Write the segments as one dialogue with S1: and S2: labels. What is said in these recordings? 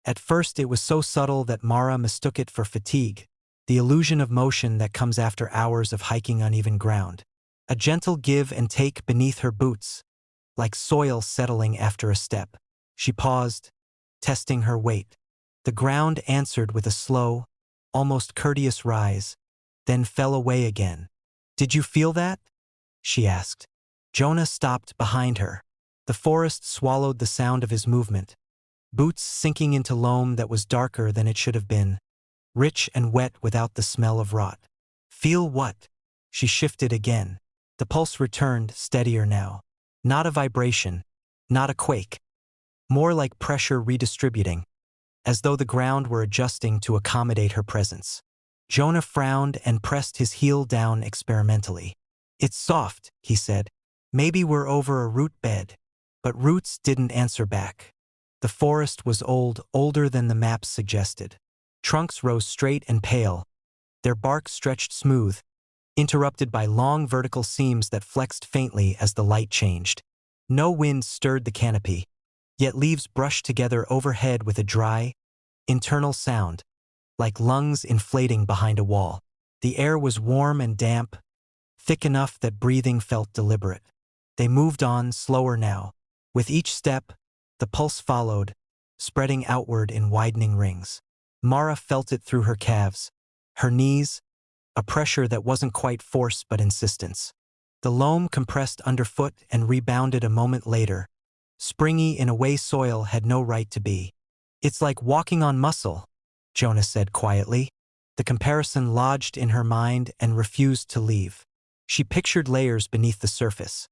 S1: At first it was so subtle that Mara mistook it for fatigue, the illusion of motion that comes after hours of hiking uneven ground. A gentle give and take beneath her boots, like soil settling after a step. She paused, testing her weight. The ground answered with a slow, almost courteous rise, then fell away again. "Did you feel that?" she asked. Jonah stopped behind her. The forest swallowed the sound of his movement, boots sinking into loam that was darker than it should have been, rich and wet without the smell of rot. "Feel what?" She shifted again. The pulse returned, steadier now. Not a vibration, not a quake. More like pressure redistributing, as though the ground were adjusting to accommodate her presence. Jonah frowned and pressed his heel down experimentally. "It's soft," he said. "Maybe we're over a root bed." But roots didn't answer back. The forest was old, older than the maps suggested. Trunks rose straight and pale, their bark stretched smooth, interrupted by long vertical seams that flexed faintly as the light changed. No wind stirred the canopy, yet leaves brushed together overhead with a dry, internal sound, like lungs inflating behind a wall. The air was warm and damp, thick enough that breathing felt deliberate. They moved on, slower now. With each step, the pulse followed, spreading outward in widening rings. Mara felt it through her calves, her knees, a pressure that wasn't quite force but insistence. The loam compressed underfoot and rebounded a moment later, springy in a way soil had no right to be. "It's like walking on muscle," Jonah said quietly. The comparison lodged in her mind and refused to leave. She pictured layers beneath the surface,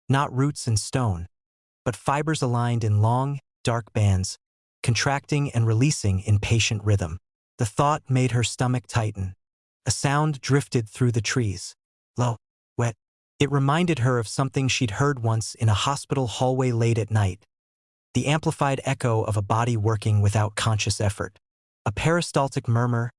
S1: not roots and stone, but fibers aligned in long, dark bands, contracting and releasing in patient rhythm. The thought made her stomach tighten. A sound drifted through the trees. Low, wet. It reminded her of something she'd heard once in a hospital hallway late at night. The amplified echo of a body working without conscious effort. A peristaltic murmur,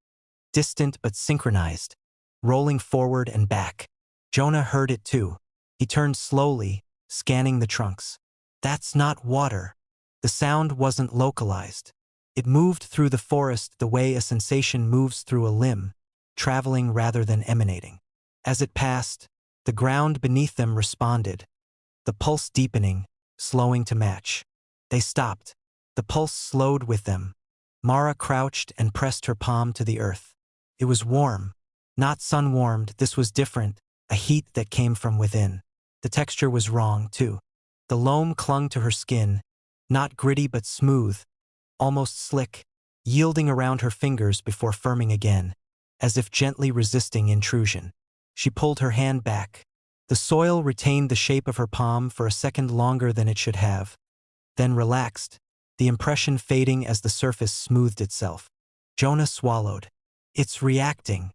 S1: distant but synchronized, rolling forward and back. Jonah heard it too. He turned slowly, scanning the trunks. "That's not water." The sound wasn't localized. It moved through the forest the way a sensation moves through a limb, traveling rather than emanating. As it passed, the ground beneath them responded, the pulse deepening, slowing to match. They stopped. The pulse slowed with them. Mara crouched and pressed her palm to the earth. It was warm. Not sun-warmed, this was different, a heat that came from within. The texture was wrong, too. The loam clung to her skin, not gritty but smooth, almost slick, yielding around her fingers before firming again, as if gently resisting intrusion. She pulled her hand back. The soil retained the shape of her palm for a second longer than it should have, then relaxed, the impression fading as the surface smoothed itself. Jonah swallowed. "It's reacting."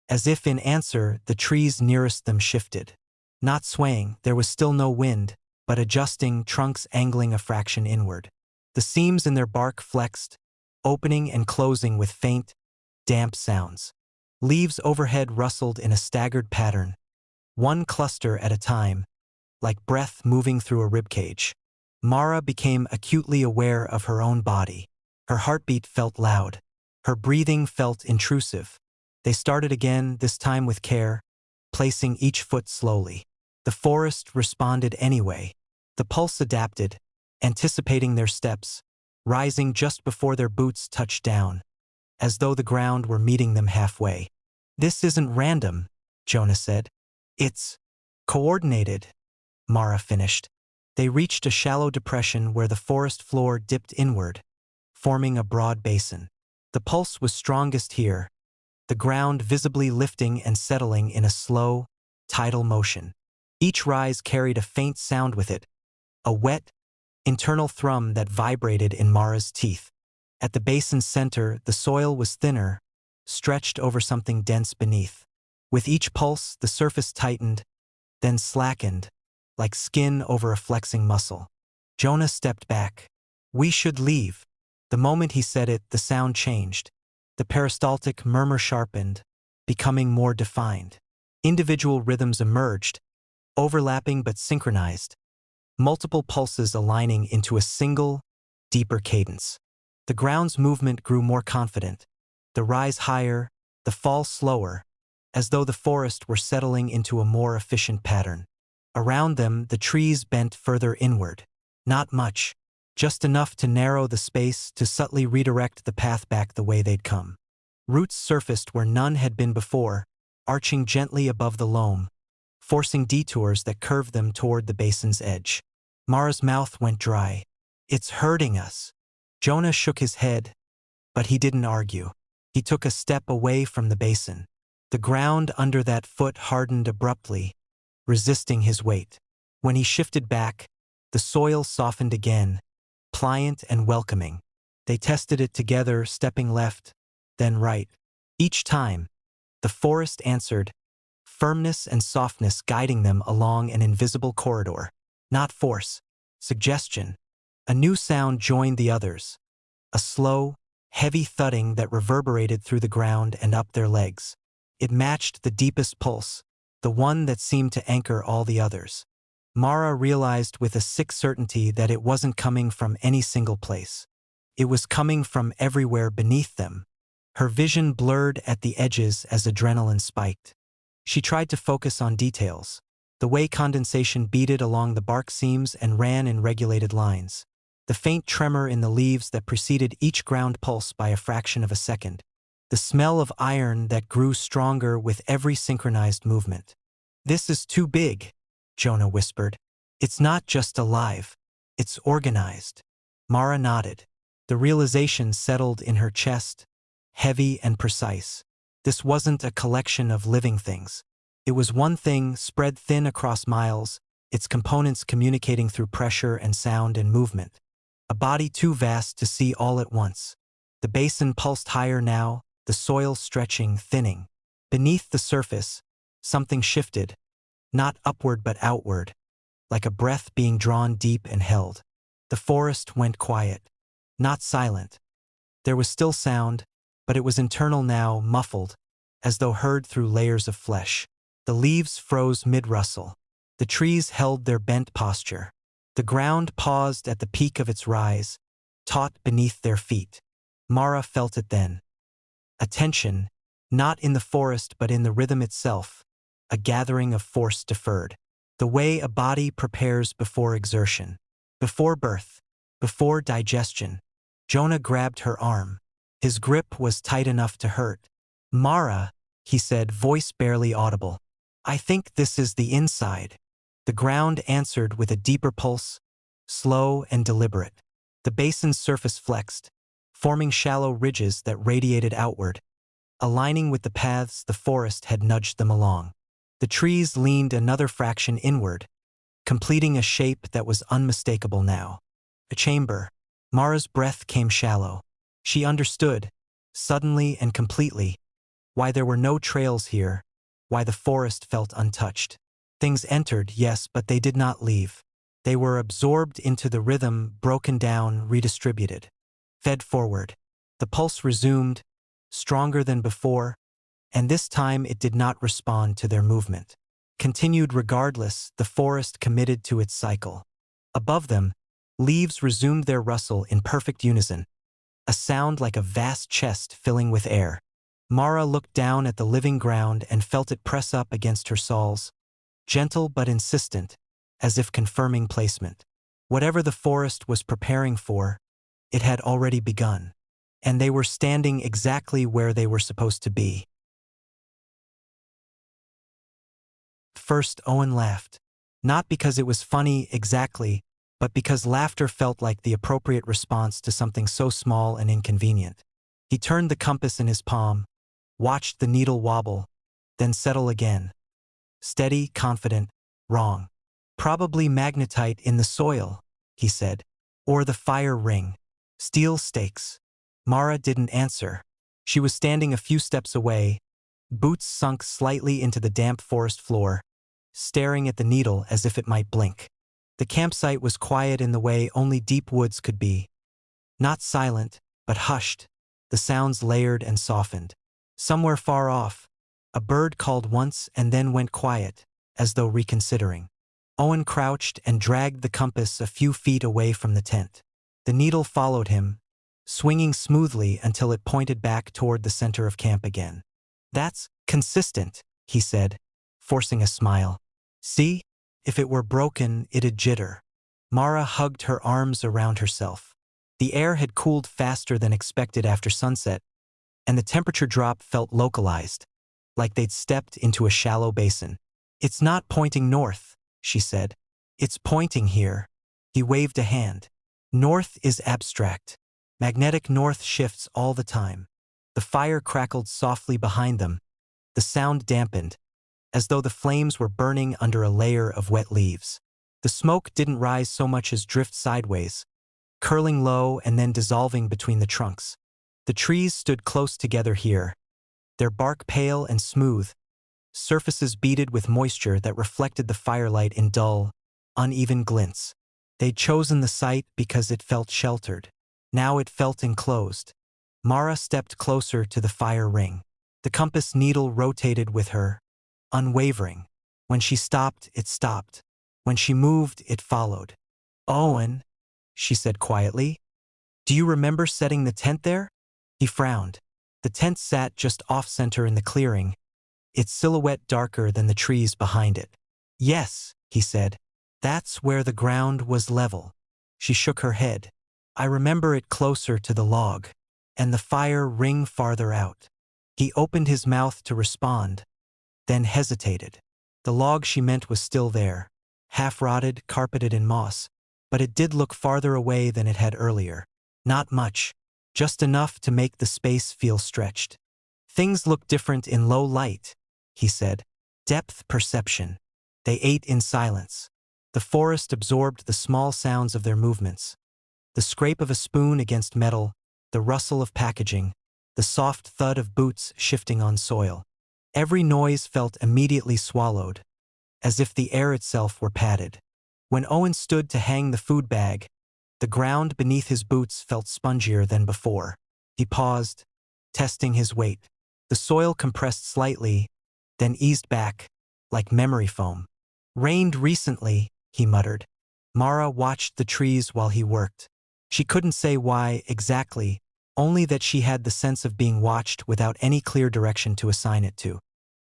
S1: As if in answer, the trees nearest them shifted. Not swaying, there was still no wind, but adjusting, trunks angling a fraction inward. The seams in their bark flexed, opening and closing with faint, damp sounds. Leaves overhead rustled in a staggered pattern, one cluster at a time, like breath moving through a ribcage. Mara became acutely aware of her own body. Her heartbeat felt loud. Her breathing felt intrusive. They started again, this time with care, placing each foot slowly. The forest responded anyway. The pulse adapted, anticipating their steps, rising just before their boots touched down, as though the ground were meeting them halfway. "This isn't random," Jonah said. "It's coordinated," Mara finished. They reached a shallow depression where the forest floor dipped inward, forming a broad basin. The pulse was strongest here, the ground visibly lifting and settling in a slow, tidal motion. Each rise carried a faint sound with it, a wet, internal thrum that vibrated in Mara's teeth. At the basin's center, the soil was thinner, stretched over something dense beneath. With each pulse, the surface tightened, then slackened, like skin over a flexing muscle. Jonah stepped back. "We should leave." The moment he said it, the sound changed. The peristaltic murmur sharpened, becoming more defined. Individual rhythms emerged, overlapping but synchronized, multiple pulses aligning into a single, deeper cadence. The ground's movement grew more confident. The rise higher, the fall slower, as though the forest were settling into a more efficient pattern. Around them, the trees bent further inward. Not much, just enough to narrow the space to subtly redirect the path back the way they'd come. Roots surfaced where none had been before, arching gently above the loam, forcing detours that curved them toward the basin's edge. Mara's mouth went dry. "It's hurting us." Jonah shook his head, but he didn't argue. He took a step away from the basin. The ground under that foot hardened abruptly, resisting his weight. When he shifted back, the soil softened again, pliant and welcoming. They tested it together, stepping left, then right. Each time, the forest answered, firmness and softness guiding them along an invisible corridor. Not force, suggestion. A new sound joined the others. A slow, heavy thudding that reverberated through the ground and up their legs. It matched the deepest pulse, the one that seemed to anchor all the others. Mara realized with a sick certainty that it wasn't coming from any single place. It was coming from everywhere beneath them. Her vision blurred at the edges as adrenaline spiked. She tried to focus on details, the way condensation beaded along the bark seams and ran in regulated lines, the faint tremor in the leaves that preceded each ground pulse by a fraction of a second, the smell of iron that grew stronger with every synchronized movement. "This is too big," Jonah whispered. "It's not just alive, it's organized." Mara nodded. The realization settled in her chest, heavy and precise. This wasn't a collection of living things. It was one thing spread thin across miles, its components communicating through pressure and sound and movement. A body too vast to see all at once. The basin pulsed higher now, the soil stretching, thinning. Beneath the surface, something shifted, not upward but outward, like a breath being drawn deep and held. The forest went quiet, not silent. There was still sound, but it was internal now, muffled, as though heard through layers of flesh. The leaves froze mid-rustle. The trees held their bent posture. The ground paused at the peak of its rise, taut beneath their feet. Mara felt it then. A tension, not in the forest but in the rhythm itself, a gathering of force deferred. The way a body prepares before exertion, before birth, before digestion. Jonah grabbed her arm. His grip was tight enough to hurt. "Mara," he said, voice barely audible. "I think this is the inside." The ground answered with a deeper pulse, slow and deliberate. The basin's surface flexed, forming shallow ridges that radiated outward, aligning with the paths the forest had nudged them along. The trees leaned another fraction inward, completing a shape that was unmistakable now. A chamber. Mara's breath came shallow. She understood, suddenly and completely, why there were no trails here, why the forest felt untouched. Things entered, yes, but they did not leave. They were absorbed into the rhythm, broken down, redistributed. Fed forward. The pulse resumed, stronger than before, and this time it did not respond to their movement. Continued regardless, the forest committed to its cycle. Above them, leaves resumed their rustle in perfect unison, a sound like a vast chest filling with air. Mara looked down at the living ground and felt it press up against her soles, gentle but insistent, as if confirming placement. Whatever the forest was preparing for, it had already begun, and they were standing exactly where they were supposed to be. First, Owen laughed. Not because it was funny exactly, but because laughter felt like the appropriate response to something so small and inconvenient. He turned the compass in his palm, watched the needle wobble, then settle again. Steady, confident, wrong. "Probably magnetite in the soil," he said. "Or the fire ring. Steel stakes." Mara didn't answer. She was standing a few steps away, boots sunk slightly into the damp forest floor, staring at the needle as if it might blink. The campsite was quiet in the way only deep woods could be. Not silent, but hushed, the sounds layered and softened. Somewhere far off, a bird called once and then went quiet, as though reconsidering. Owen crouched and dragged the compass a few feet away from the tent. The needle followed him, swinging smoothly until it pointed back toward the center of camp again. "That's consistent," he said, forcing a smile. "See? If it were broken, it'd jitter." Mara hugged her arms around herself. The air had cooled faster than expected after sunset, and the temperature drop felt localized, like they'd stepped into a shallow basin. "It's not pointing north," she said. "It's pointing here." He waved a hand. "North is abstract. Magnetic north shifts all the time." The fire crackled softly behind them. The sound dampened, as though the flames were burning under a layer of wet leaves. The smoke didn't rise so much as drift sideways, curling low and then dissolving between the trunks. The trees stood close together here, their bark pale and smooth, surfaces beaded with moisture that reflected the firelight in dull, uneven glints. They'd chosen the site because it felt sheltered. Now it felt enclosed. Mara stepped closer to the fire ring. The compass needle rotated with her, unwavering. When she stopped, it stopped. When she moved, it followed. "Owen," she said quietly, "do you remember setting the tent there?" He frowned. The tent sat just off-center in the clearing, its silhouette darker than the trees behind it. "Yes," he said. "That's where the ground was level." She shook her head. "I remember it closer to the log, and the fire ring farther out." He opened his mouth to respond, then hesitated. The log she meant was still there, half-rotted, carpeted in moss, but it did look farther away than it had earlier. Not much, just enough to make the space feel stretched. "Things look different in low light," he said. "Depth perception." They ate in silence. The forest absorbed the small sounds of their movements. The scrape of a spoon against metal, the rustle of packaging, the soft thud of boots shifting on soil. Every noise felt immediately swallowed, as if the air itself were padded. When Owen stood to hang the food bag, the ground beneath his boots felt spongier than before. He paused, testing his weight. The soil compressed slightly, then eased back, like memory foam. "Rained recently," he muttered. Mara watched the trees while he worked. She couldn't say why exactly, only that she had the sense of being watched without any clear direction to assign it to.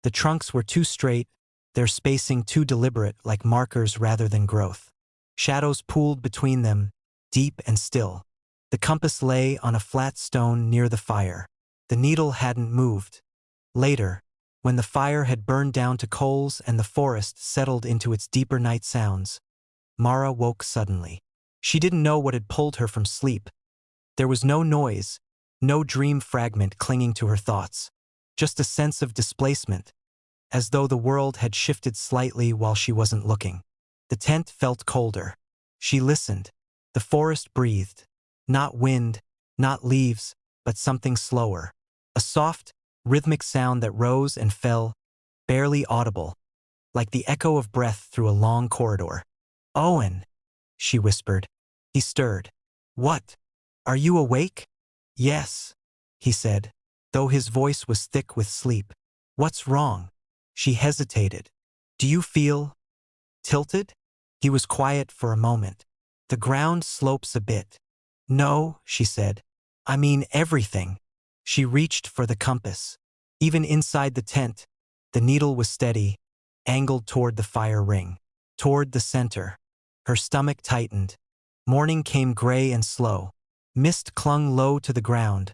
S1: The trunks were too straight, their spacing too deliberate, like markers rather than growth. Shadows pooled between them, deep and still. The compass lay on a flat stone near the fire. The needle hadn't moved. Later, when the fire had burned down to coals and the forest settled into its deeper night sounds, Mara woke suddenly. She didn't know what had pulled her from sleep. There was no noise, no dream fragment clinging to her thoughts, just a sense of displacement, as though the world had shifted slightly while she wasn't looking. The tent felt colder. She listened. The forest breathed. Not wind, not leaves, but something slower. A soft, rhythmic sound that rose and fell, barely audible, like the echo of breath through a long corridor. "Owen," she whispered. He stirred. "What? Are you awake?" "Yes," he said, though his voice was thick with sleep. "What's wrong?" She hesitated. "Do you feel tilted?" He was quiet for a moment. "The ground slopes a bit." "No," she said. "I mean everything." She reached for the compass. Even inside the tent, the needle was steady, angled toward the fire ring, toward the center. Her stomach tightened. Morning came gray and slow. Mist clung low to the ground,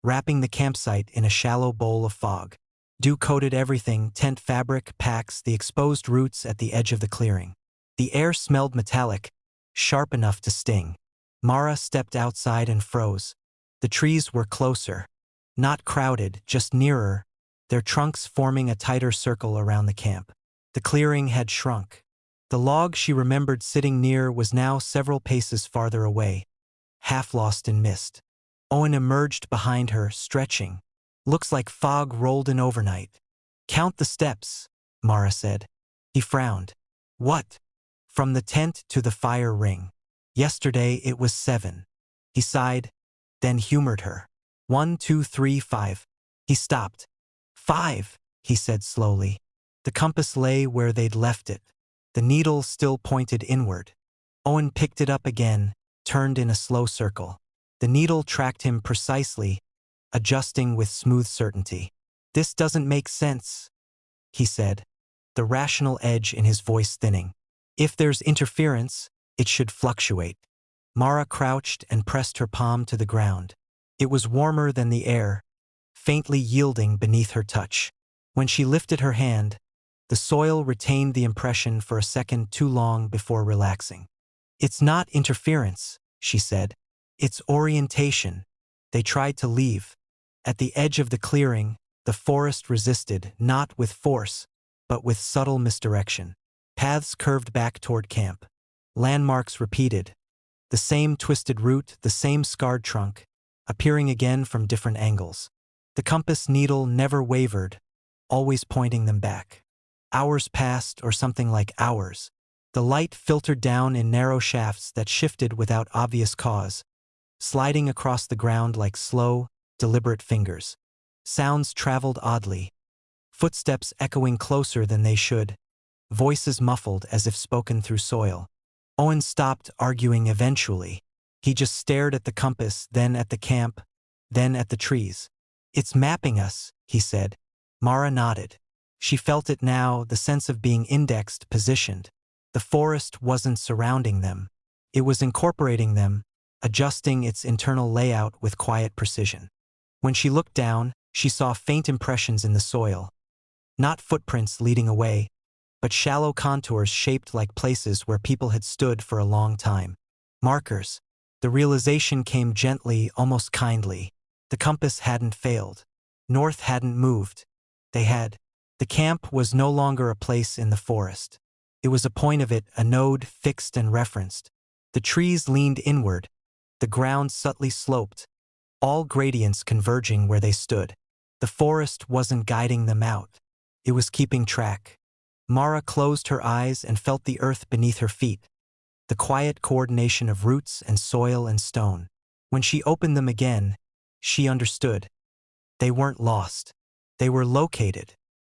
S1: wrapping the campsite in a shallow bowl of fog. Dew coated everything: tent fabric, packs, the exposed roots at the edge of the clearing. The air smelled metallic, sharp enough to sting. Mara stepped outside and froze. The trees were closer. Not crowded, just nearer, their trunks forming a tighter circle around the camp. The clearing had shrunk. The log she remembered sitting near was now several paces farther away, half lost in mist. Owen emerged behind her, stretching. "Looks like fog rolled in overnight." "Count the steps," Mara said. He frowned. "What?" "From the tent to the fire ring. Yesterday it was 7. He sighed, then humored her. 1, 2, 3, 5. He stopped. 5, he said slowly. The compass lay where they'd left it. The needle still pointed inward. Owen picked it up again, turned in a slow circle. The needle tracked him precisely, adjusting with smooth certainty. "This doesn't make sense," he said, the rational edge in his voice thinning. "If there's interference, it should fluctuate." Mara crouched and pressed her palm to the ground. It was warmer than the air, faintly yielding beneath her touch. When she lifted her hand, the soil retained the impression for a second too long before relaxing. "It's not interference," she said. "It's orientation." They tried to leave. At the edge of the clearing, the forest resisted, not with force, but with subtle misdirection. Paths curved back toward camp. Landmarks repeated. The same twisted route, the same scarred trunk, appearing again from different angles. The compass needle never wavered, always pointing them back. Hours passed, or something like hours. The light filtered down in narrow shafts that shifted without obvious cause, sliding across the ground like slow, deliberate fingers. Sounds traveled oddly, footsteps echoing closer than they should, voices muffled as if spoken through soil. Owen stopped arguing eventually. He just stared at the compass, then at the camp, then at the trees. "It's mapping us," he said. Mara nodded. She felt it now, the sense of being indexed, positioned. The forest wasn't surrounding them. It was incorporating them, adjusting its internal layout with quiet precision. When she looked down, she saw faint impressions in the soil. Not footprints leading away, but shallow contours shaped like places where people had stood for a long time. Markers. The realization came gently, almost kindly. The compass hadn't failed. North hadn't moved. They had. The camp was no longer a place in the forest. It was a point of it, a node fixed and referenced. The trees leaned inward. The ground subtly sloped, all gradients converging where they stood. The forest wasn't guiding them out. It was keeping track. Mara closed her eyes and felt the earth beneath her feet, the quiet coordination of roots and soil and stone. When she opened them again, she understood. They weren't lost. They were located.